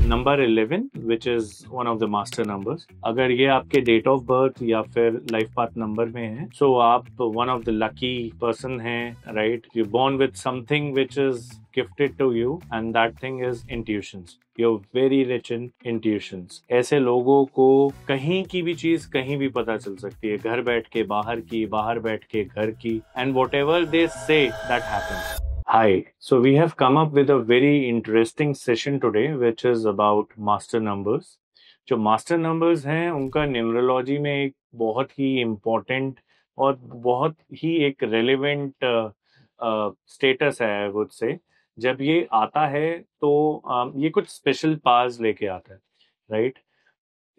Number 11 which is one of the master numbers, अगर ये आपके डेट ऑफ बर्थ या फिर लाइफ पाथ नंबर में है, सो आप one of the lucky person हैं, right? You born with something which is gifted to you and that thing is intuitions. You're very rich in intuitions. ऐसे लोगों को कहीं की भी चीज कहीं भी पता चल सकती है, घर बैठ के बाहर की, बाहर बैठ के घर की, and whatever they say that happens. Hi, so we have come up with a very interesting session today which is about master numbers. जो मास्टर नंबर्स हैं उनका न्यूमरोलॉजी में एक बहुत ही इम्पोर्टेंट और बहुत ही एक रेलेवेंट स्टेटस है, आई वुड से। जब ये आता है तो ये कुछ स्पेशल पावर्स लेके आता है, राइट?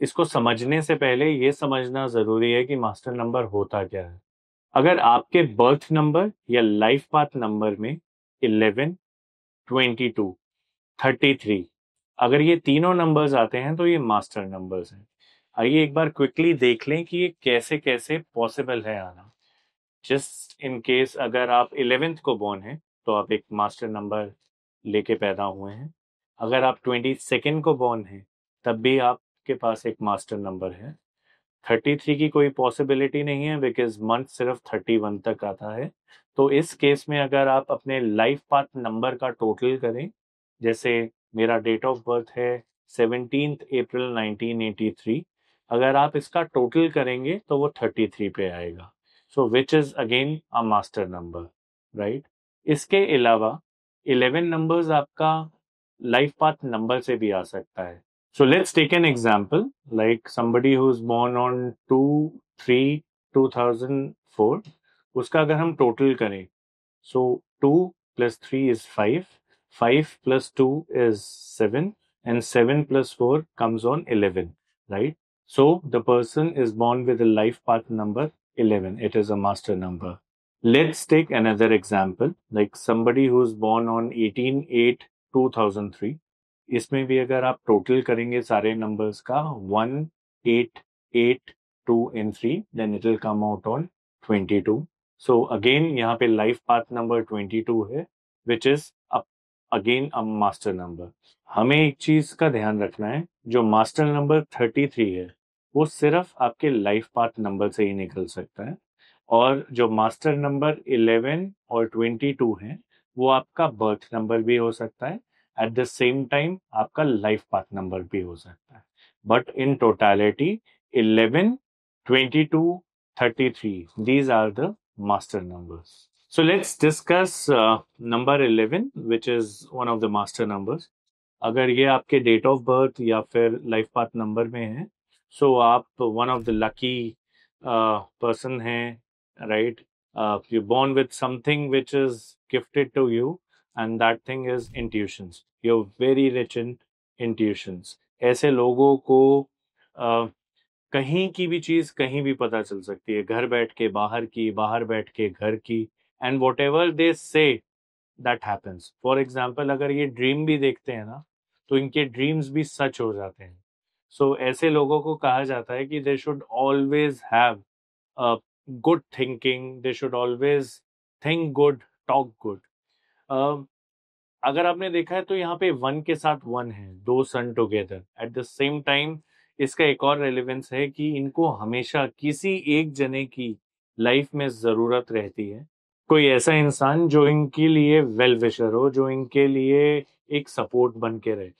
इसको समझने से पहले ये समझना जरूरी है कि मास्टर नंबर होता क्या है। अगर आपके बर्थ नंबर या लाइफ पाथ नंबर में 11, 22, 33 अगर ये तीनों नंबर्स आते हैं तो ये मास्टर नंबर्स हैं। आइए एक बार क्विकली देख लें कि ये कैसे कैसे पॉसिबल है आना। जस्ट इन केस अगर आप 11th को बॉर्न हैं तो आप एक मास्टर नंबर लेके पैदा हुए हैं। अगर आप 22nd को बॉर्न हैं तब भी आपके पास एक मास्टर नंबर है। 33 की कोई पॉसिबिलिटी नहीं है बिकॉज मंथ सिर्फ 31 तक आता है। तो इस केस में अगर आप अपने लाइफ पाथ नंबर का टोटल करें, जैसे मेरा डेट ऑफ बर्थ है 17th अप्रैल 1983, अगर आप इसका टोटल करेंगे तो वो 33 पे आएगा। So which is again a master number, right? इसके अलावा 11 नंबर्स आपका लाइफ पाथ नंबर से भी आ सकता है। So let's take an example like somebody who's born on 2/3/2004. उसका अगर हम टोटल करें, so 2 plus 3 is 5, 5 plus 2 is 7, and 7 plus 4 comes on 11, right? So the person is born with a life path number 11. It is a master number. Let's take another example like somebody who's born on 18/8/2003. इसमें भी अगर आप total करेंगे सारे numbers का 1, 8, 8, 2 and 3, then it will come out on 22. So again यहाँ पे life path number 22 है which is again a master number. हमें एक चीज का ध्यान रखना है, जो मास्टर नंबर 33 है वो सिर्फ आपके लाइफ पाथ नंबर से ही निकल सकता है, और जो मास्टर नंबर 11 और 22 है वो आपका बर्थ नंबर भी हो सकता है, एट द सेम टाइम आपका लाइफ पाथ नंबर भी हो सकता है। But in totality 11, 22, 33, these are the master numbers. So let's discuss number 11 which is one of the master numbers. अगर ये आपके डेट ऑफ बर्थ या फिर लाइफ पाथ नंबर में है, सो आप one of the lucky person हैं, right? You born with something which is gifted to you and that thing is intuitions. You're very rich in intuitions. ऐसे लोगों को कहीं की भी चीज कहीं भी पता चल सकती है, घर बैठ के बाहर की, बाहर बैठ के घर की, and what ever they say that happens. For example अगर ये ड्रीम भी देखते हैं ना तो इनके ड्रीम्स भी सच हो जाते हैं। सो ऐसे लोगों को कहा जाता है कि they should always have good thinking, they should always think good, talk good. अगर आपने देखा है तो यहाँ पे 1 के साथ 1 है, 2 sun together at the same time. इसका एक और रेलेवेंस है कि इनको हमेशा किसी एक जने की लाइफ में जरूरत रहती है, कोई ऐसा इंसान जो इनके लिए वेल विशर हो, जो इनके लिए एक सपोर्ट बन के रहे,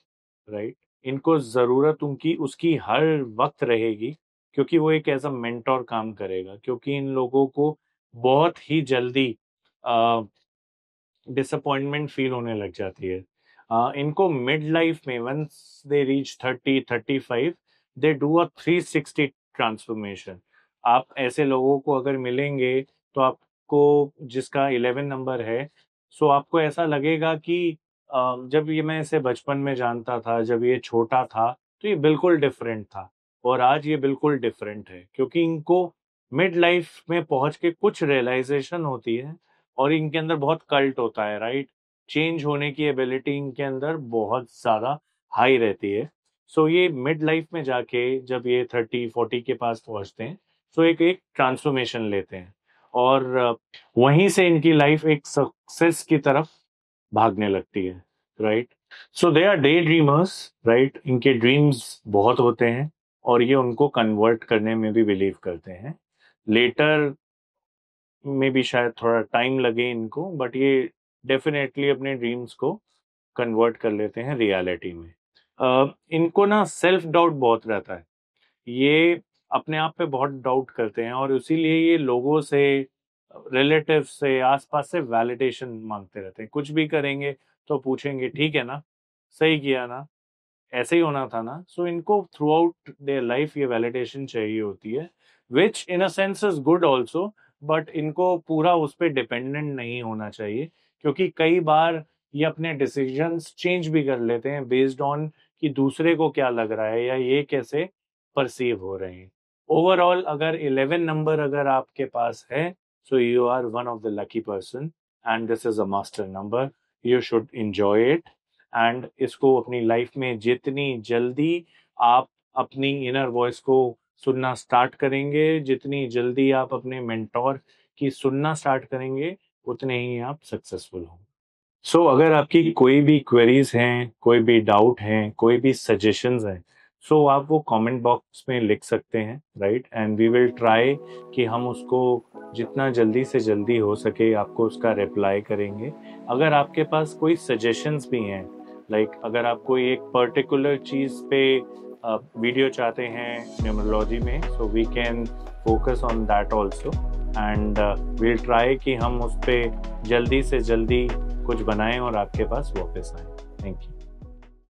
राइट? इनको जरूरत उनकी उसकी हर वक्त रहेगी, क्योंकि वो एक ऐसा मेंटोर काम करेगा, क्योंकि इन लोगों को बहुत ही जल्दी डिसअपॉइंटमेंट फील होने लग जाती है। इनको मिड लाइफ में once they reach 30, 35, they do a 360 transformation. आप ऐसे लोगों को अगर मिलेंगे तो आपको, जिसका 11 नंबर है, सो आपको ऐसा लगेगा कि जब ये मैं इसे बचपन में जानता था, जब ये छोटा था तो ये बिल्कुल डिफरेंट था, और आज ये बिल्कुल डिफरेंट है, क्योंकि इनको मिड लाइफ में पहुंच के कुछ रियलाइजेशन होती है और इनके अंदर बहुत कल्ट होता है, राइट? चेंज होने की एबिलिटी इनके अंदर बहुत ज्यादा हाई रहती है। सो ये मिड लाइफ में जाके जब ये 30-40 के पास पहुंचते हैं, सो एक एक ट्रांसफॉर्मेशन लेते हैं, और वहीं से इनकी लाइफ एक सक्सेस की तरफ भागने लगती है, right? So they are the dreamers, right? इनके ड्रीम्स बहुत होते हैं और ये उनको कन्वर्ट करने में भी बिलीव करते हैं। लेटर में भी शायद थोड़ा टाइम लगे इनको, बट ये डेफिनेटली अपने ड्रीम्स को कन्वर्ट कर लेते हैं रियलिटी में। इनको ना सेल्फ डाउट बहुत रहता है, ये अपने आप पे बहुत डाउट करते हैं और इसीलिए ये लोगों से, रिलेटिव से, आसपास से वैलिडेशन मांगते रहते हैं। कुछ भी करेंगे तो पूछेंगे ठीक है ना, सही किया ना, ऐसे ही होना था ना। सो इनको थ्रू आउट देयर लाइफ ये वैलिडेशन चाहिए होती है, which in a sense is good also, but इनको पूरा उस पर डिपेंडेंट नहीं होना चाहिए, क्योंकि कई बार ये अपने डिसीजंस चेंज भी कर लेते हैं बेस्ड ऑन कि दूसरे को क्या लग रहा है या ये कैसे परसीव हो रहे हैं। ओवरऑल अगर 11 नंबर अगर आपके पास है, so you are one of the lucky person and this is a master number. You should enjoy it and इसको अपनी लाइफ में जितनी जल्दी आप अपनी इनर वॉइस को सुनना स्टार्ट करेंगे, जितनी जल्दी आप अपने मेंटोर की सुनना स्टार्ट करेंगे, उतने ही आप सक्सेसफुल होंगे। सो अगर आपकी कोई भी क्वेरीज हैं, कोई भी डाउट हैं, कोई भी सजेशंस हैं, सो आप वो कमेंट बॉक्स में लिख सकते हैं, right? And we will try कि हम उसको जितना जल्दी से जल्दी हो सके आपको उसका रिप्लाई करेंगे। अगर आपके पास कोई सजेशंस भी हैं, लाइक अगर आप कोई एक पर्टिकुलर चीज़ पे वीडियो चाहते हैं न्यूमरोलॉजी में, so we can focus on that also and will try कि हम उस पर जल्दी से जल्दी कुछ बनाएं और आपके पास वापस आए। Thank you.